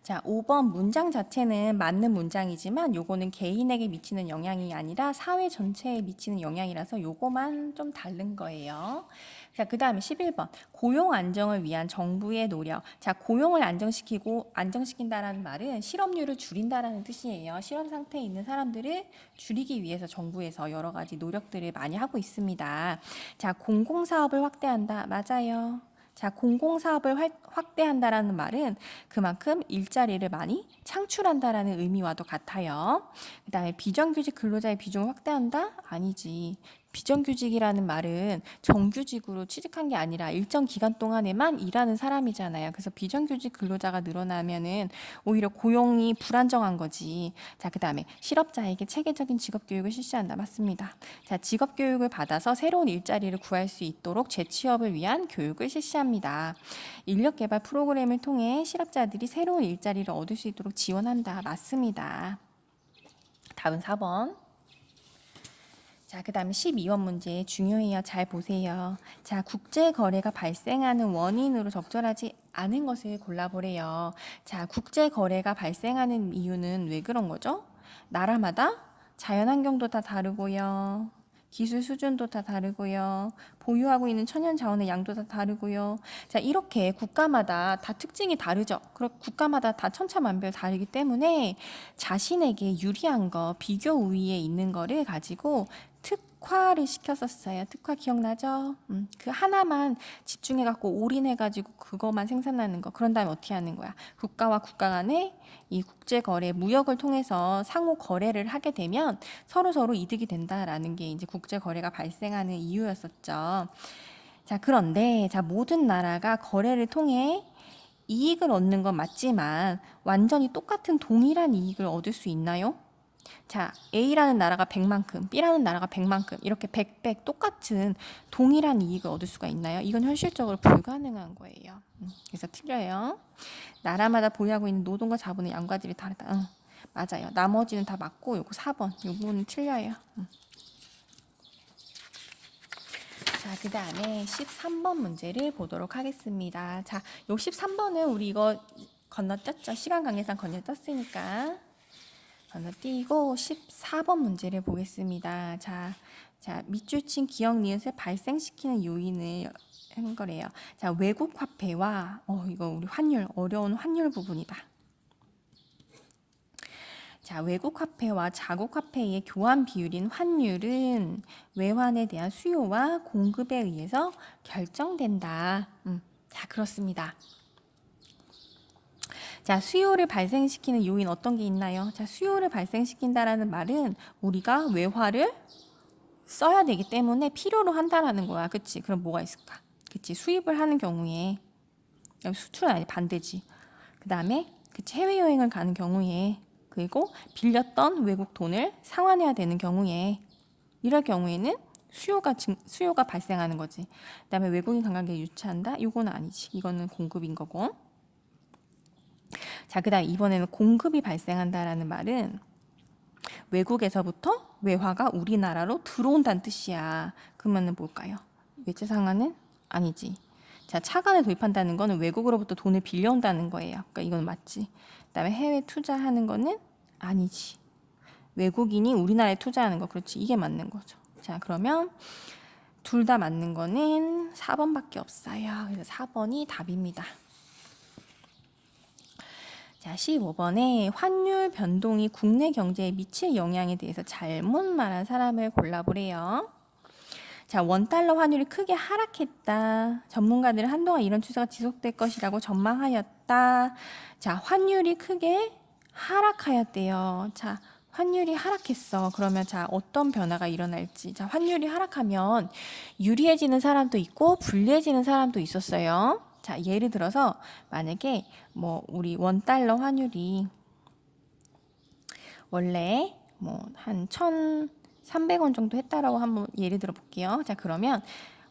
자, 5번 문장 자체는 맞는 문장이지만 요거는 개인에게 미치는 영향이 아니라 사회 전체에 미치는 영향이라서 요거만 좀 다른 거예요. 자, 그 다음에 11번. 고용 안정을 위한 정부의 노력. 자, 고용을 안정시킨다라는 말은 실업률을 줄인다라는 뜻이에요. 실업 상태에 있는 사람들을 줄이기 위해서 정부에서 여러 가지 노력들을 많이 하고 있습니다. 자, 공공사업을 확대한다. 맞아요. 자, 공공사업을 확대한다라는 말은 그만큼 일자리를 많이 창출한다라는 의미와도 같아요. 그 다음에 비정규직 근로자의 비중을 확대한다? 아니지. 비정규직이라는 말은 정규직으로 취직한 게 아니라 일정 기간 동안에만 일하는 사람이잖아요. 그래서 비정규직 근로자가 늘어나면은 오히려 고용이 불안정한 거지. 자, 그 다음에 실업자에게 체계적인 직업 교육을 실시한다. 맞습니다. 자, 직업 교육을 받아서 새로운 일자리를 구할 수 있도록 재취업을 위한 교육을 실시합니다. 인력 개발 프로그램을 통해 실업자들이 새로운 일자리를 얻을 수 있도록 지원한다. 맞습니다. 답은 4번. 자, 그 다음에 12번 문제 중요해요. 잘 보세요. 자, 국제 거래가 발생하는 원인으로 적절하지 않은 것을 골라보래요. 자, 국제 거래가 발생하는 이유는 왜 그런 거죠? 나라마다 자연환경도 다 다르고요. 기술 수준도 다 다르고요. 보유하고 있는 천연 자원의 양도 다 다르고요. 자, 이렇게 국가마다 다 특징이 다르죠. 그리고 국가마다 다 천차만별 다르기 때문에 자신에게 유리한 거, 비교 우위에 있는 거를 가지고 특화를 시켰었어요. 특화 기억나죠? 그 하나만 집중해갖고 올인해가지고 그것만 생산하는 거. 그런 다음에 어떻게 하는 거야? 국가와 국가 간에 이 국제거래, 무역을 통해서 상호 거래를 하게 되면 서로 이득이 된다라는 게 이제 국제거래가 발생하는 이유였었죠. 자, 그런데 자, 모든 나라가 거래를 통해 이익을 얻는 건 맞지만 완전히 똑같은 동일한 이익을 얻을 수 있나요? 자, A라는 나라가 100만큼, B라는 나라가 100만큼 이렇게 100 똑같은 동일한 이익을 얻을 수가 있나요? 이건 현실적으로 불가능한 거예요. 그래서 틀려요. 나라마다 보유하고 있는 노동과 자본의 양과 질이 다르다. 맞아요. 나머지는 다 맞고 요거 4번. 요거는 틀려요. 자, 그 다음에 13번 문제를 보도록 하겠습니다. 자, 요 13번은 우리 이거 건너뛰었죠? 시간 관계상 건너뛰었으니까. 건너뛰고 14번 문제를 보겠습니다. 자, 밑줄 친 기억 니은을 발생시키는 요인을 한 거래요. 자, 외국 화폐와 이거 우리 환율 어려운 환율 부분이다. 자, 외국 화폐와 자국 화폐의 교환 비율인 환율은 외환에 대한 수요와 공급에 의해서 결정된다. 자, 그렇습니다. 자, 수요를 발생시키는 요인 어떤 게 있나요? 자, 수요를 발생시킨다라는 말은 우리가 외화를 써야 되기 때문에 필요로 한다라는 거야. 그치? 그럼 뭐가 있을까? 그치? 수입을 하는 경우에 수출은 아니 반대지. 그 다음에 그치? 해외여행을 가는 경우에 그리고 빌렸던 외국 돈을 상환해야 되는 경우에 이럴 경우에는 수요가 발생하는 거지. 그다음에 외국인 관광객 유치한다? 이거는 아니지. 이거는 공급인 거고. 자, 그다음 이번에는 공급이 발생한다라는 말은 외국에서부터 외화가 우리나라로 들어온다는 뜻이야. 그러면은 뭘까요? 외제 상환은 아니지. 자, 차관을 도입한다는 거는 외국으로부터 돈을 빌려온다는 거예요. 그러니까 이건 맞지. 그다음에 해외 투자하는 거는 아니지. 외국인이 우리나라에 투자하는 거 그렇지. 이게 맞는 거죠. 자, 그러면 둘 다 맞는 거는 4번밖에 없어요. 그래서 4번이 답입니다. 자, 15번에 환율 변동이 국내 경제에 미칠 영향에 대해서 잘못 말한 사람을 골라보래요. 자, 원달러 환율이 크게 하락했다. 전문가들은 한동안 이런 추세가 지속될 것이라고 전망하였다. 자, 환율이 크게 하락하였대요. 자, 환율이 하락했어. 그러면 자, 어떤 변화가 일어날지. 자, 환율이 하락하면 유리해지는 사람도 있고 불리해지는 사람도 있었어요. 자, 예를 들어서 만약에 우리 원달러 환율이 원래 한 1,300원 정도 했다라고 한번 예를 들어 볼게요. 자, 그러면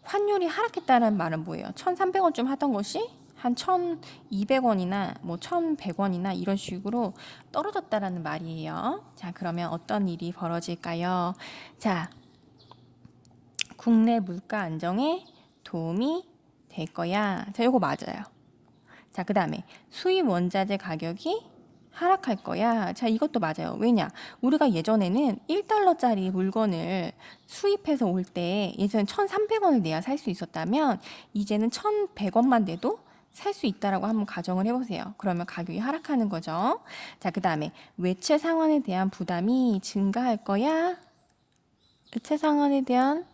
환율이 하락했다는 말은 뭐예요? 1,300원쯤 하던 것이 한 1,200원이나 1,100원이나 이런 식으로 떨어졌다라는 말이에요. 자, 그러면 어떤 일이 벌어질까요? 자, 국내 물가 안정에 도움이 될 거야. 자, 이거 맞아요. 자, 그 다음에 수입 원자재 가격이 하락할 거야. 자, 이것도 맞아요. 왜냐? 우리가 예전에는 1달러짜리 물건을 수입해서 올 때 예전에 1,300원을 내야 살 수 있었다면 이제는 1,100원만 내도 살 수 있다라고 한번 가정을 해보세요. 그러면 가격이 하락하는 거죠. 자, 그 다음에 외채 상환에 대한 부담이 증가할 거야. 외채 상환에 대한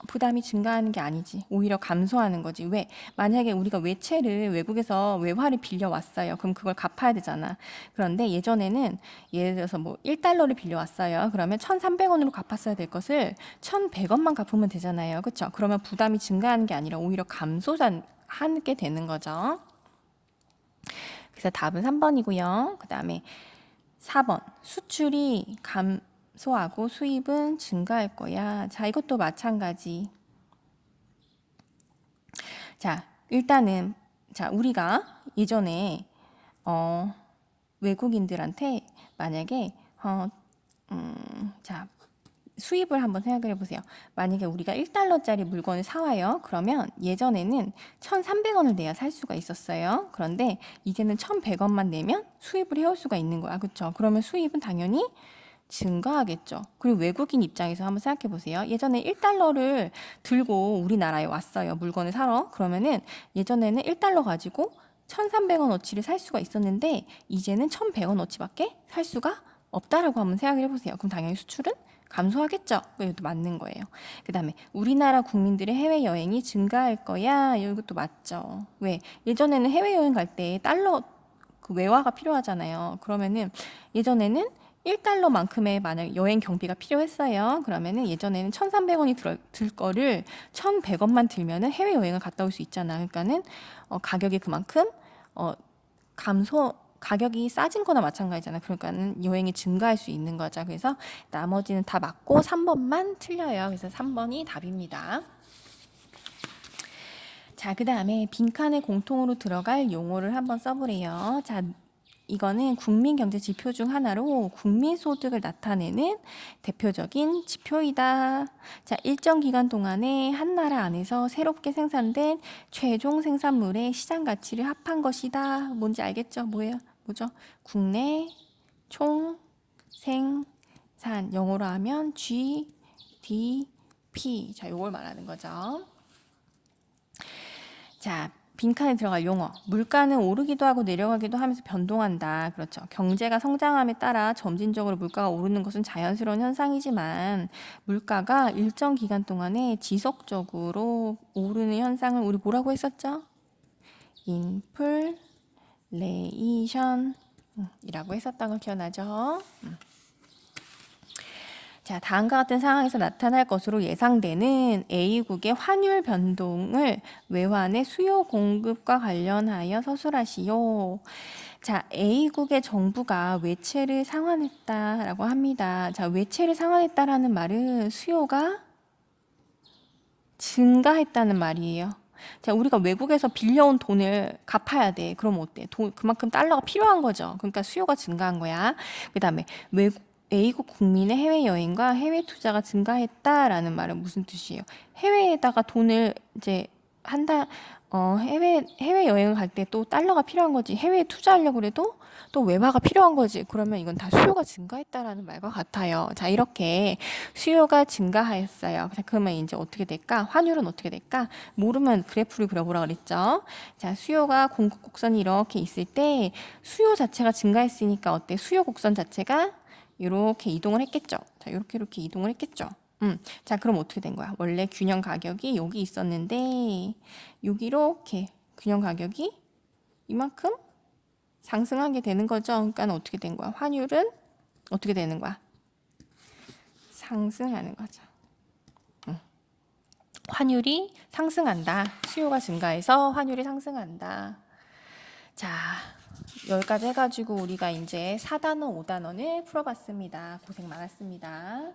부담이 증가하는 게 아니지. 오히려 감소하는 거지. 왜? 만약에 우리가 외채를 외국에서 외화를 빌려왔어요. 그럼 그걸 갚아야 되잖아. 그런데 예전에는 예를 들어서 뭐 1달러를 빌려왔어요. 그러면 1,300원으로 갚았어야 될 것을 1,100원만 갚으면 되잖아요. 그렇죠? 그러면 부담이 증가하는 게 아니라 오히려 감소하게 되는 거죠. 그래서 답은 3번이고요. 그 다음에 4번. 수출이 감소하고 수입은 증가할 거야. 자, 이것도 마찬가지. 자, 일단은 자, 우리가 예전에 외국인들한테 만약에 자, 수입을 한번 생각해 보세요. 만약에 우리가 1달러짜리 물건을 사와요. 그러면 예전에는 1,300원을 내야 살 수가 있었어요. 그런데 이제는 1,100원만 내면 수입을 해올 수가 있는 거야. 그렇죠? 그러면 수입은 당연히 증가하겠죠. 그리고 외국인 입장에서 한번 생각해 보세요. 예전에 1달러를 들고 우리나라에 왔어요. 물건을 사러. 그러면은 예전에는 1달러 가지고 1,300원어치를 살 수가 있었는데 이제는 1,100원어치밖에 살 수가 없다라고 한번 생각을 해보세요. 그럼 당연히 수출은 감소하겠죠. 이것도 맞는 거예요. 그 다음에 우리나라 국민들의 해외여행이 증가할 거야. 이것도 맞죠. 왜? 예전에는 해외여행 갈 때 달러 그 외화가 필요하잖아요. 그러면은 예전에는 1달러만큼의 만약 여행 경비가 필요했어요. 그러면은 예전에는 1,300원이 들 거를 1,100원만 들면은 해외여행을 갔다 올 수 있잖아. 그러니까는 가격이 그만큼 가격이 싸진 거나 마찬가지잖아. 그러니까는 여행이 증가할 수 있는 거죠. 그래서 나머지는 다 맞고 3번만 틀려요. 그래서 3번이 답입니다. 자, 그 다음에 빈칸에 공통으로 들어갈 용어를 한번 써보래요. 자, 이거는 국민 경제 지표 중 하나로 국민 소득을 나타내는 대표적인 지표이다. 자, 일정 기간 동안에 한 나라 안에서 새롭게 생산된 최종 생산물의 시장 가치를 합한 것이다. 뭔지 알겠죠? 뭐죠? 국내 총 생산. 영어로 하면 GDP. 자, 요걸 말하는 거죠. 자, 빈칸에 들어갈 용어. 물가는 오르기도 하고 내려가기도 하면서 변동한다. 그렇죠. 경제가 성장함에 따라 점진적으로 물가가 오르는 것은 자연스러운 현상이지만 물가가 일정 기간 동안에 지속적으로 오르는 현상을 우리 뭐라고 했었죠? 인플레이션 이라고 했었던 거 기억나죠? 자, 다음과 같은 상황에서 나타날 것으로 예상되는 A국의 환율 변동을 외환의 수요 공급과 관련하여 서술하시오. 자, A국의 정부가 외채를 상환했다라고 합니다. 자, 외채를 상환했다라는 말은 수요가 증가했다는 말이에요. 자, 우리가 외국에서 빌려온 돈을 갚아야 돼. 그럼 어때? 그만큼 달러가 필요한 거죠. 그러니까 수요가 증가한 거야. 그 다음에 A국 국민의 해외여행과 해외 투자가 증가했다라는 말은 무슨 뜻이에요? 해외에다가 돈을 이제 해외여행을 갈 때 또 달러가 필요한 거지. 해외에 투자하려고 그래도 또 외화가 필요한 거지. 그러면 이건 다 수요가 증가했다라는 말과 같아요. 자, 이렇게 수요가 증가하였어요. 자, 그러면 이제 어떻게 될까? 환율은 어떻게 될까? 모르면 그래프를 그려보라 그랬죠. 자, 수요가 공급 곡선이 이렇게 있을 때 수요 자체가 증가했으니까 어때? 수요 곡선 자체가 이렇게 이동을 했겠죠. 자, 이렇게 이동을 했겠죠. 자, 그럼 어떻게 된 거야? 원래 균형 가격이 여기 있었는데 여기 이렇게 균형 가격이 이만큼 상승하게 되는 거죠. 그러니까 어떻게 된 거야? 환율은 어떻게 되는 거야? 상승하는 거죠. 환율이 상승한다. 수요가 증가해서 환율이 상승한다. 자, 여기까지 해가지고 우리가 이제 4단원, 5단원을 풀어봤습니다. 고생 많았습니다.